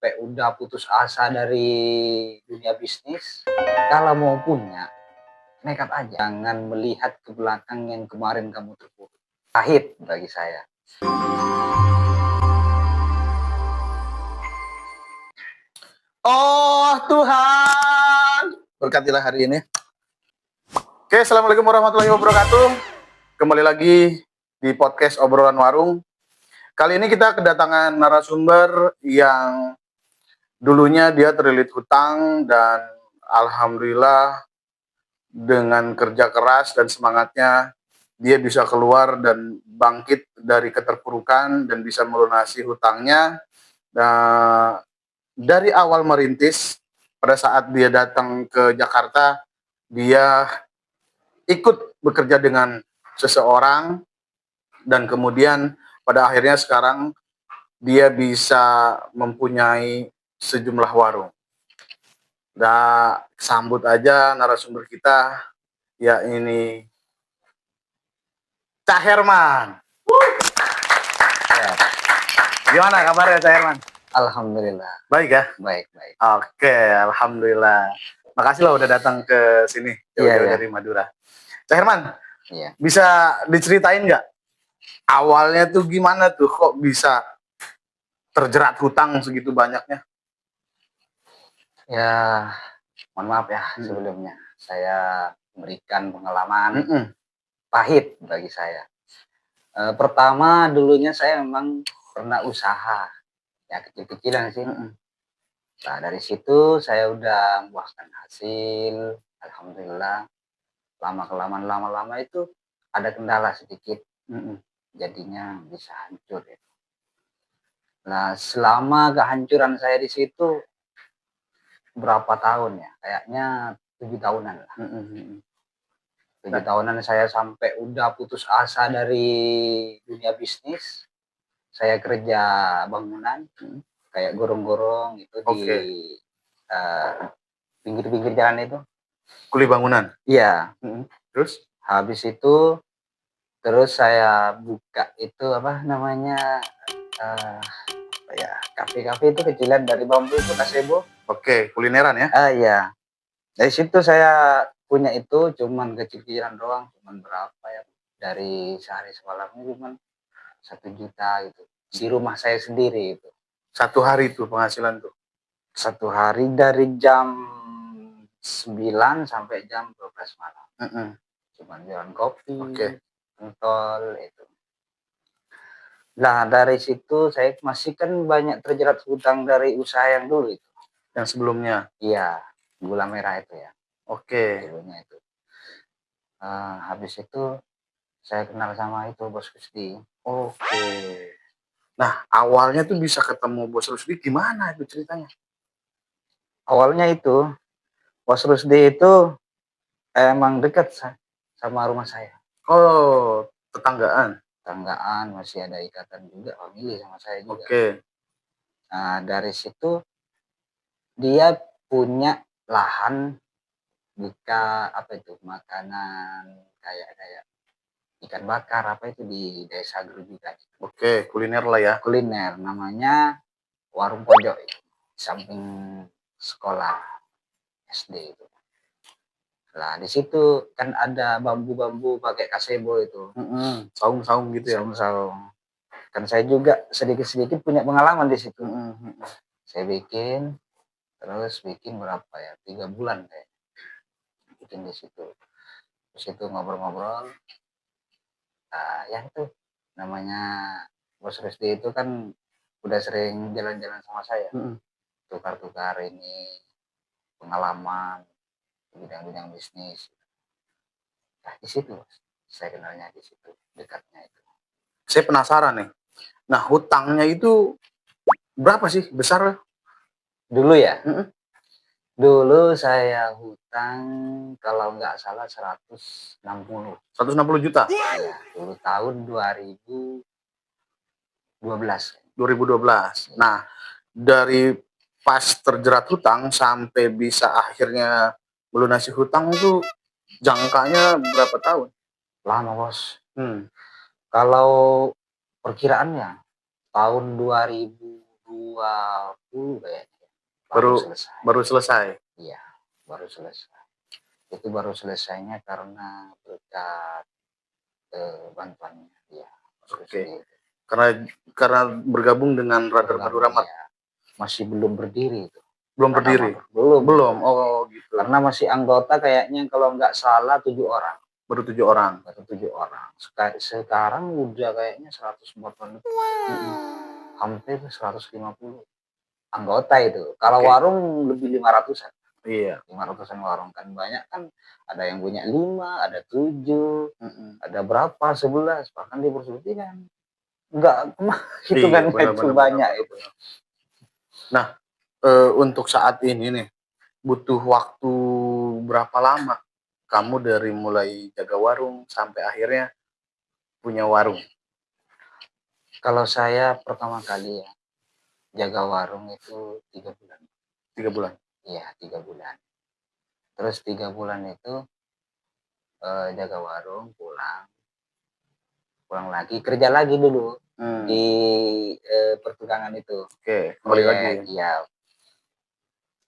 sampai udah putus asa dari dunia bisnis, kalau mau punya, nekat aja. Jangan melihat ke belakang yang kemarin kamu terpuruk. Pahit bagi saya. Oh Tuhan, berkatilah hari ini. Oke, Assalamualaikum warahmatullahi wabarakatuh. Kembali lagi di podcast Obrolan Warung. Kali ini kita kedatangan narasumber yang dulunya dia terlilit hutang dan alhamdulillah dengan kerja keras dan semangatnya dia bisa keluar dan bangkit dari keterpurukan dan bisa melunasi hutangnya. Nah, dari awal merintis, pada saat dia datang ke Jakarta, dia ikut bekerja dengan seseorang dan kemudian pada akhirnya sekarang dia bisa mempunyai sejumlah warung. Nah, sambut aja narasumber kita, ya ini Cak Herman. Ya, Gimana kabarnya Cak Herman? alhamdulillah. Baik ya? Baik. Oke, alhamdulillah. Makasih loh udah datang ke sini jauh-jauh Iya. dari Madura. Cak Herman, Iya. bisa diceritain nggak awalnya tuh gimana tuh kok bisa terjerat hutang segitu banyaknya? Ya, mohon maaf ya sebelumnya. Saya memberikan pengalaman pahit bagi saya. Pertama dulunya saya memang pernah usaha, ya kecil-kecilan sih. Nah dari situ saya udah membuahkan hasil, alhamdulillah. Lama-lama itu ada kendala sedikit, jadinya bisa hancur ya. Nah selama kehancuran saya di situ berapa tahun ya? Kayaknya 7 tahunan lah. 7 tahunan saya sampai udah putus asa dari dunia bisnis. Saya kerja bangunan, kayak gorong-gorong itu di pinggir-pinggir jalan itu. Kuli bangunan? Iya. Terus? Habis itu, terus saya buka itu apa namanya, ya kafe-kafe itu kecilan dari bambu itu gazebo. Oke, kulineran ya? Iya. Dari situ saya punya itu cuman kecil-kecilan doang, cuman berapa ya, dari sehari semalamnya cuman 1 juta gitu. Di rumah saya sendiri itu. 1 hari tuh penghasilan tuh? 1 hari dari jam 9 sampai jam 12 malam. Cuman jualan kopi, pentol itu. Nah dari situ saya masih kan banyak terjerat hutang dari usaha yang dulu itu. Yang sebelumnya? Iya, gula merah itu ya. Oke. Dulunya itu. Habis itu saya kenal sama itu Bos Kusdi. Oke. Nah awalnya tuh bisa ketemu Bos Rusdi gimana itu ceritanya? Awalnya itu Bos Rusdi itu emang dekat sama rumah saya. Oh, tetanggaan? Tetanggaan, masih ada ikatan juga famili sama saya juga. Oke. Nah dari situ dia punya lahan buka apa itu makanan kayak ikan bakar apa itu di desa Gerujukan. Oke, kuliner lah ya. Kuliner namanya Warung Pojok itu, samping sekolah SD itu. Nah di situ kan ada bambu-bambu pakai gazebo itu. Saung-saung gitu ya. Saung-saung. Kan saya juga sedikit-sedikit punya pengalaman di situ. Saya bikin, terus bikin berapa ya? 3 bulan kayak bikin di situ. Terus itu ngobrol-ngobrol. Nah, ya itu namanya Bos Rusdi itu kan udah sering jalan-jalan sama saya. Tukar-tukar ini pengalaman di bidang-bidang bisnis. Nah, di situ saya kenalnya di situ, dekatnya itu. Saya penasaran nih. Nah, hutangnya itu berapa sih besar? Dulu ya? Dulu saya hutang kalau nggak salah 160. 160 juta? Iya, dulu tahun 2012. 2012. Nah, dari pas terjerat hutang sampai bisa akhirnya melunasi hutang itu jangkanya berapa tahun? Lama Bos. Kalau perkiraannya tahun 2012 2020 kayaknya, baru Baru selesai. baru selesai? Iya, baru selesai. Itu baru selesainya karena berkat, bantuannya dia, Oke. Karena bergabung dengan Radar Madu bergabung, Rahmat? ya. Masih belum berdiri itu. Belum berdiri? Belum. Belum? Oh gitu. Karena masih anggota kayaknya kalau nggak salah 7 orang. Baru 7 orang? Baru 7 orang. Sekarang udah kayaknya 140 lebih. Hampir 150 anggota itu. Kalau warung lebih 500-an. Iya. 500-an warung kan banyak kan, ada yang punya 5, ada 7, ada berapa 11, bahkan di Persuti kan enggak hitungannya itu banyak itu. Nah, untuk saat ini nih, butuh waktu berapa lama kamu dari mulai jaga warung sampai akhirnya punya warung? Kalau saya pertama kali ya, jaga warung itu 3 bulan. 3 bulan? Iya, 3 bulan. Terus 3 bulan itu, jaga warung, pulang lagi, kerja lagi dulu di, pertukangan itu. Oke, kembali lagi. Iya.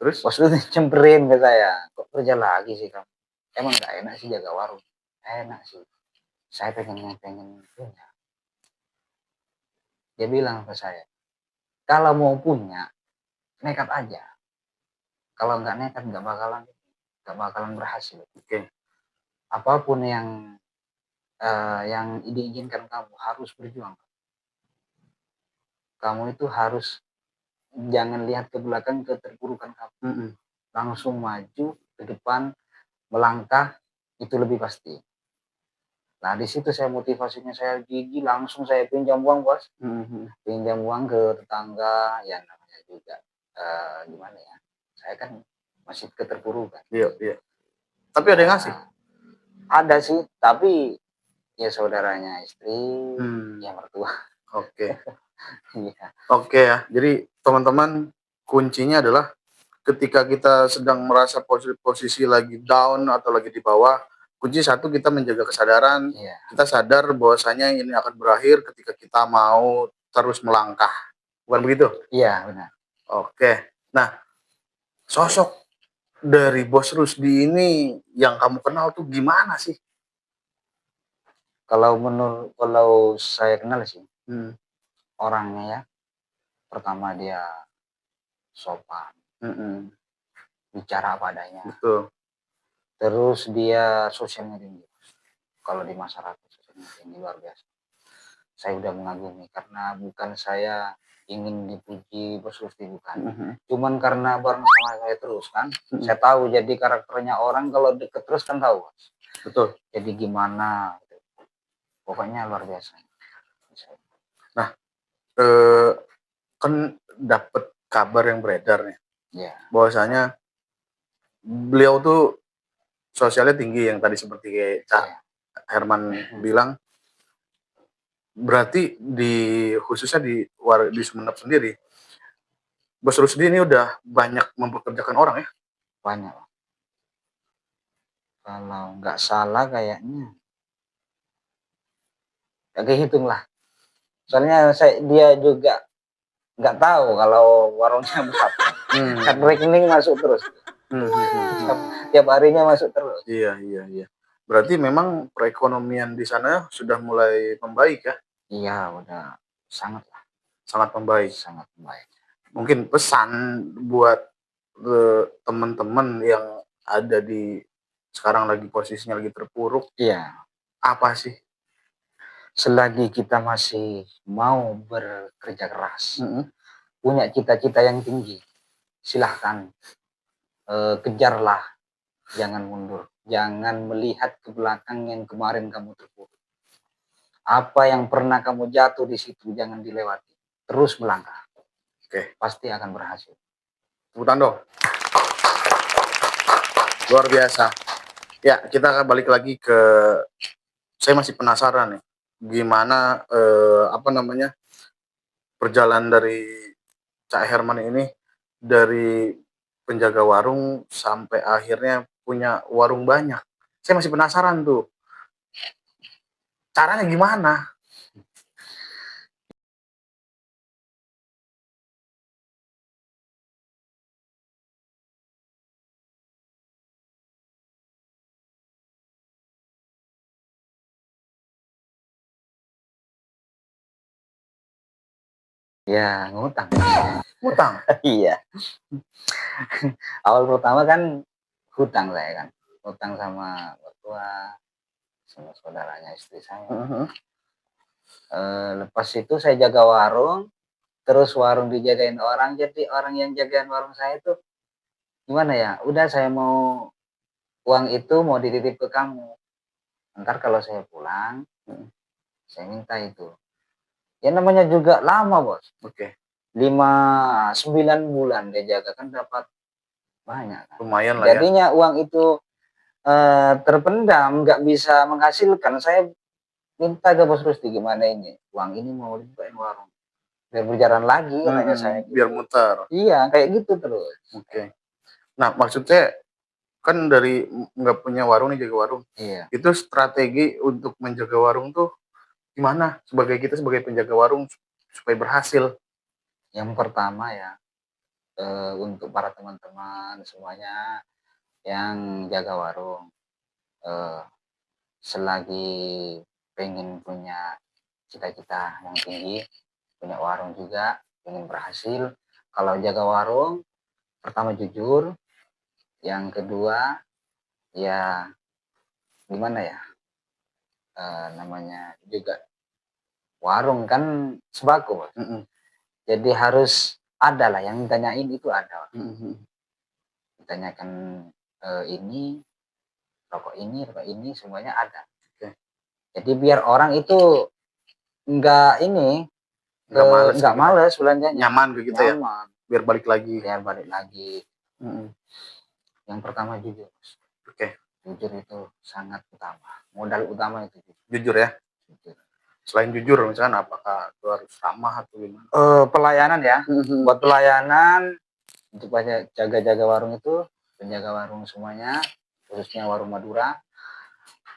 Terus? Bos itu nyamperin ke saya, "Kok kerja lagi sih kamu? Emang nggak enak sih jaga warung?" "Enak sih, saya pengen punya." Dia bilang ke saya, "Kalau mau punya, nekat aja. Kalau nggak nekat nggak bakalan berhasil. Oke. Apapun yang diinginkan kamu harus berjuang. Kamu itu harus jangan lihat ke belakang keterpurukan kamu. Langsung maju ke depan, melangkah, itu lebih pasti." Nah, di situ saya motivasinya saya gigi, langsung saya pinjam uang, Bos. Pinjam uang ke tetangga, ya namanya juga, gimana ya, saya kan masih keterpurukan. Iya. Tapi ada yang ngasih? Ada sih, tapi ya saudaranya istri, ya mertua. Oke. Iya. Oke ya, jadi teman-teman, kuncinya adalah ketika kita sedang merasa posisi lagi down atau lagi di bawah, kunci satu kita menjaga kesadaran, kita sadar bahwasanya ini akan berakhir ketika kita mau terus melangkah. Bukan begitu? Iya, benar. Oke. Nah, sosok dari Bos Rusdi ini yang kamu kenal tuh gimana sih? Kalau saya kenal sih, orangnya ya, pertama dia sopan, bicara apa adanya. Betul. Terus dia sosialnya tinggi. Kalau di masyarakat sosialnya tinggi, luar biasa. Saya udah mengagumi karena bukan saya ingin dipuji Bos Rusdi, bukan. Cuman karena bareng sama saya terus kan, saya tahu jadi karakternya orang kalau deket terus kan tahu. Betul. Jadi gimana, pokoknya luar biasa. Nah, kan dapat kabar yang beredar nih, bahwasanya beliau tuh sosialnya tinggi yang tadi seperti kayak Cak Herman bilang. Berarti khususnya di Sumeneb sendiri, Bos Rusdi ini udah banyak mempekerjakan orang ya? Banyak. Kalau nggak salah kayaknya, nggak kehitung lah. Soalnya dia juga nggak tahu kalau warungnya berapa. Kan rekening masuk terus. Tiap harinya masuk terus. Iya. Berarti memang perekonomian di sana sudah mulai membaik ya? Iya, udah sangat membaik. Sangat membaik. Mungkin pesan buat teman-teman yang ada di sekarang lagi posisinya lagi terpuruk. Iya. Apa sih? Selagi kita masih mau bekerja keras, punya cita-cita yang tinggi, silahkan kejarlah, jangan mundur, jangan melihat ke belakang yang kemarin kamu terpuruk. Apa yang pernah kamu jatuh di situ jangan dilewati, terus melangkah. Oke. Pasti akan berhasil. Tepuk tangan dong. Luar biasa. Ya, kita akan balik lagi ke, saya masih penasaran nih, gimana perjalanan dari Cak Herman ini dari penjaga warung sampai akhirnya punya warung banyak. Saya masih penasaran tuh, caranya gimana? Ya, ngutang. Ngutang? Iya. Awal pertama kan hutang saya kan. Hutang sama mertua, sama saudaranya istri saya. Lepas itu saya jaga warung, terus warung dijagain orang, jadi orang yang jagain warung saya itu gimana ya, udah saya mau uang itu mau dititip ke kamu, ntar kalau saya pulang saya minta itu. Ya namanya juga lama bos. Oke. 5-9 bulan dia jaga kan dapat banyak kan. Lumayan lah ya. Jadinya uang itu terpendam, nggak bisa menghasilkan. Saya minta ke Bos Rusti, gimana ini uang ini mau dibukain warung biar berjalan lagi katanya saya gitu. Biar muter. Iya kayak gitu terus. Oke. Nah maksudnya kan dari nggak punya warung nih, jaga warung. Iya. Itu strategi untuk menjaga warung tuh gimana sebagai kita sebagai penjaga warung supaya berhasil? Yang pertama ya, untuk para teman-teman semuanya yang jaga warung, selagi pengen punya cita-cita yang tinggi, punya warung juga, pengen berhasil, kalau jaga warung pertama jujur, yang kedua ya gimana ya, namanya juga warung kan sembako, jadi harus ada lah yang ditanyain, itu ada. Ditanyakan ini rokok ini semuanya ada. Jadi biar orang itu nggak males belanjanya, nyaman ke kita ya, biar balik lagi. Yang pertama jujur. Jujur itu sangat utama, modal utama itu jujur ya. Selain jujur misalkan apakah itu harus ramah atau gimana? Pelayanan ya. Buat pelayanan untuk jaga-jaga warung itu, penjaga warung semuanya, khususnya warung Madura,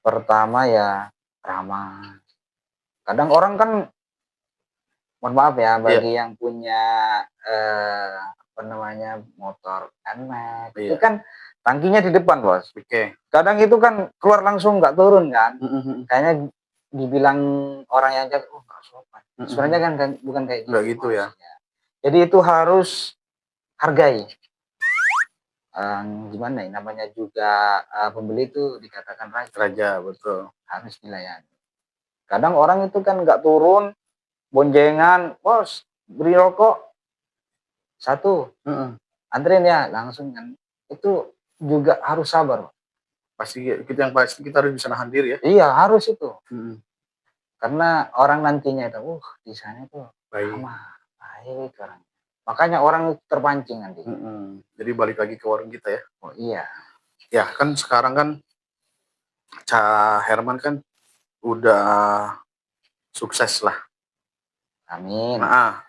pertama ya ramah. Kadang orang kan, mohon maaf ya, bagi yang punya motor NMAX, itu kan tangkinya di depan bos. Kadang itu kan keluar langsung nggak turun kan. Kayaknya dibilang orang yang jaga, nggak sopan. Sebenarnya kan bukan kayak gitu ya. Jadi itu harus hargai. Gimana ya, namanya juga pembeli itu dikatakan raja, betul, harus dilayani. Kadang orang itu kan nggak turun, bonjengan, bos beri rokok satu, anterin ya langsung kan, itu juga harus sabar. Pasti kita harus bisa nahan diri ya. Iya harus itu. Karena orang nantinya itu, di sana itu ramah, baik orang. Makanya orang terpancing nanti. Jadi balik lagi ke warung kita ya. Oh iya. Ya kan sekarang kan Cak Herman kan udah sukses lah. Amin. Nah,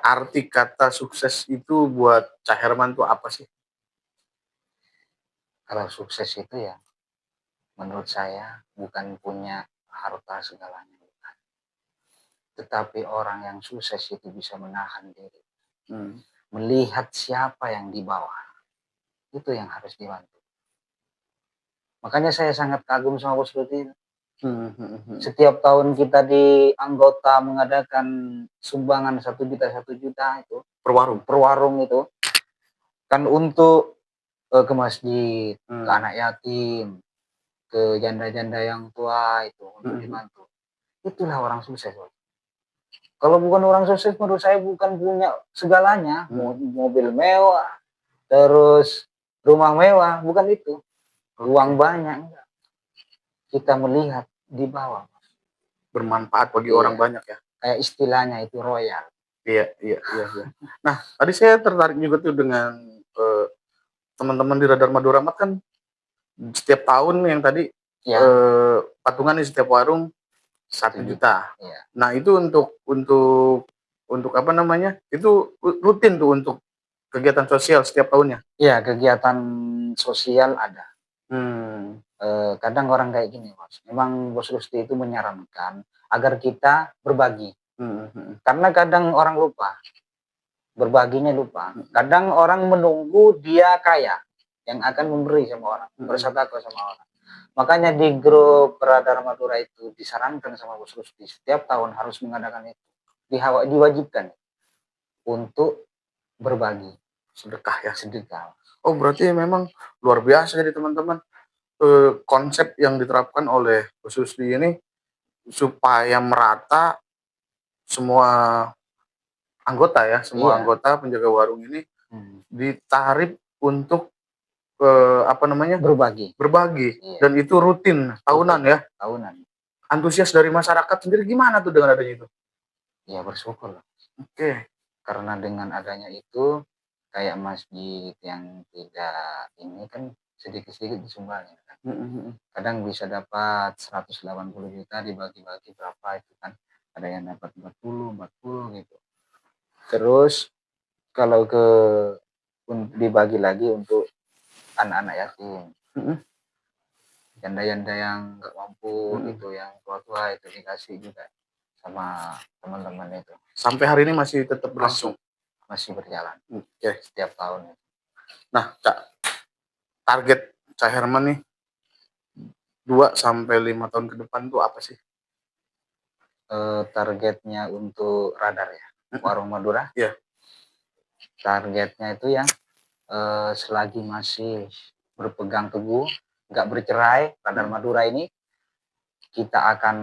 arti kata sukses itu buat Cak Herman tuh apa sih? Kalau sukses itu ya, menurut saya bukan punya harta segalanya, bukan. Tetapi orang yang sukses itu bisa menahan diri, melihat siapa yang di bawah, itu yang harus dibantu. Makanya saya sangat kagum sama Bos Ruti. Setiap tahun kita di anggota mengadakan sumbangan 1 juta itu per warung itu kan untuk ke masjid, ke anak yatim, ke janda-janda yang tua itu untuk dibantu. Itulah orang sukses. Kalau bukan orang sukses, menurut saya bukan punya segalanya, mobil mewah, terus rumah mewah, bukan itu. Uang banyak, enggak. Kita melihat di bawah, bermanfaat bagi orang banyak ya. Kayak istilahnya itu royal. Iya. Nah, tadi saya tertarik juga tuh dengan teman-teman di Radar Madura Amat kan setiap tahun yang tadi patungan di setiap warung 1 juta. Nah, itu untuk apa namanya? Itu rutin tuh untuk kegiatan sosial setiap tahunnya. Iya, kegiatan sosial ada. Kadang orang kayak gini, Bos. Memang Bos Rusti itu menyarankan agar kita berbagi. Karena kadang orang lupa. Berbaginya lupa. Kadang orang menunggu dia kaya yang akan memberi sama orang, bersedekah sama orang. Makanya di grup Radar Madura itu disarankan sama Bos Rusti setiap tahun harus mengadakan itu. Diwajibkan. untuk berbagi, Sedekah ya. sedekah. Oh, berarti memang luar biasa jadi teman-teman. Konsep yang diterapkan oleh Bu Susdi ini supaya merata semua anggota ya, semua Iya. anggota penjaga warung ini ditarik untuk apa namanya? Berbagi. Berbagi. Iya. Dan itu rutin tahunan ya. Tahunan. Antusias dari masyarakat sendiri gimana tuh dengan adanya itu? Ya bersyukur. Oke. Karena dengan adanya itu kayak masjid yang tidak ini kan sedikit-sedikit disumbangin kan. Kadang bisa dapat 180 juta dibagi-bagi berapa itu kan. Ada yang dapat 40 gitu. Terus kalau dibagi lagi untuk anak-anak yatim. Janda-janda yang nggak mampu itu, yang tua-tua itu dikasih juga sama teman-teman itu. Sampai hari ini masih tetap berlangsung? Masih berjalan. Oke. Setiap tahun. Nah, Cak, target Cak Herman nih 2 sampai 5 tahun ke depan tuh apa sih? Targetnya untuk radar ya, Warung Madura. Iya. Targetnya itu yang selagi masih berpegang teguh, nggak bercerai, Radar Madura ini kita akan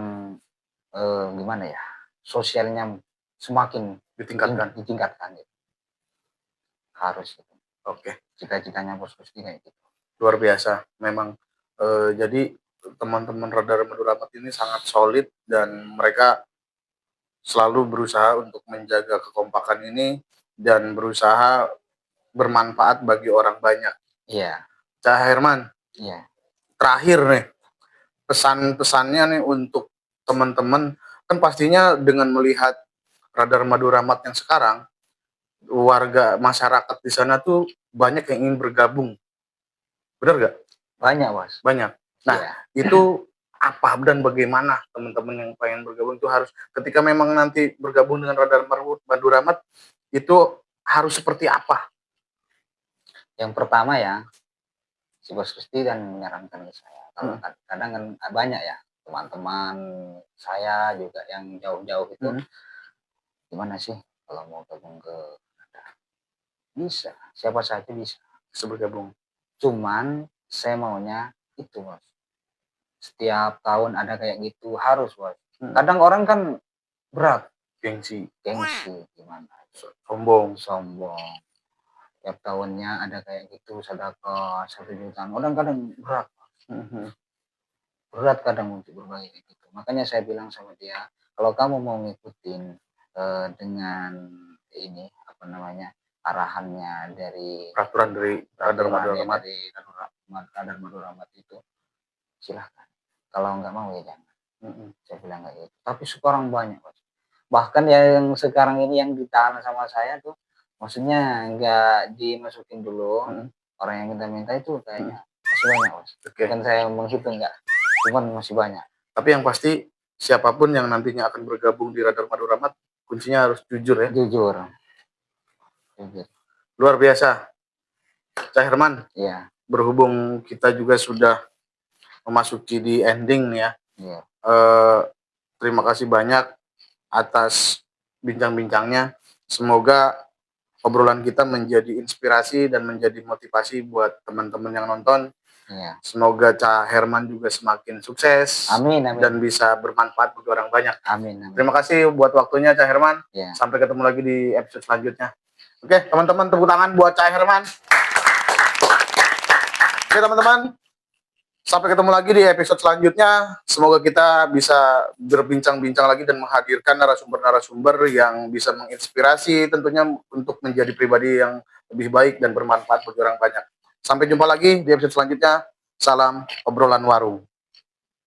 gimana ya, sosialnya semakin ditingkatkan gitu. Harus gitu. Oke. Cita-citanya Bos Rusdi kayak gitu. Luar biasa memang. Jadi teman-teman Radar Madura ini sangat solid dan mereka selalu berusaha untuk menjaga kekompakan ini dan berusaha bermanfaat bagi orang banyak. Iya. Cak Herman. Iya. Terakhir nih, pesan-pesannya nih untuk teman-teman, kan pastinya dengan melihat Radar Madura yang sekarang, warga masyarakat di sana tuh banyak yang ingin bergabung. Benar nggak? Banyak, Bos. Banyak. Nah, iya. Itu apa dan bagaimana teman-teman yang pengen bergabung itu harus, ketika memang nanti bergabung dengan Radar Madura itu harus seperti apa? Yang pertama ya, si Bos Rusdi kan menyarankan ke saya. Kalau kadang kan banyak ya teman-teman saya juga yang jauh-jauh itu, gimana sih kalau mau gabung ke Radar? Bisa, siapa saja bisa bergabung. Cuman saya maunya itu, Bos. Setiap tahun ada kayak gitu, harus, Bos. Kadang orang kan berat, gengsi gimana? Sombong. Tiap tahunnya ada kayak gitu, sedekah 1 juta. Kadang berat. Berat kadang untuk berbagi kayak gitu. Makanya saya bilang sama dia, kalau kamu mau ngikutin dengan ini apa namanya, arahannya dari peraturan dari Radar Madura itu, silahkan. Kalau nggak mau ya jangan. Saya bilang kayak gitu. Tapi sekarang banyak, Bos. Bahkan yang sekarang ini yang ditahan sama saya tuh, maksudnya nggak dimasukin dulu, orang yang kita minta itu kayaknya masih banyak, Bos. Bukan saya menghitung nggak, cuman masih banyak. Tapi yang pasti siapapun yang nantinya akan bergabung di Radar Madura kuncinya harus jujur ya. Jujur. Luar biasa, Cak Herman. Iya. Berhubung kita juga sudah memasuki di ending ya. Iya. Terima kasih banyak atas bincang-bincangnya. Semoga obrolan kita menjadi inspirasi dan menjadi motivasi buat teman-teman yang nonton. Iya. Semoga Cak Herman juga semakin sukses. Amin. Dan bisa bermanfaat bagi orang banyak. Amin. Terima kasih buat waktunya Cak Herman. Iya. Sampai ketemu lagi di episode selanjutnya. Oke, teman-teman, tepuk tangan buat Cak Herman. Oke, teman-teman. Sampai ketemu lagi di episode selanjutnya. Semoga kita bisa berbincang-bincang lagi dan menghadirkan narasumber-narasumber yang bisa menginspirasi tentunya untuk menjadi pribadi yang lebih baik dan bermanfaat bagi orang banyak. Sampai jumpa lagi di episode selanjutnya. Salam obrolan warung.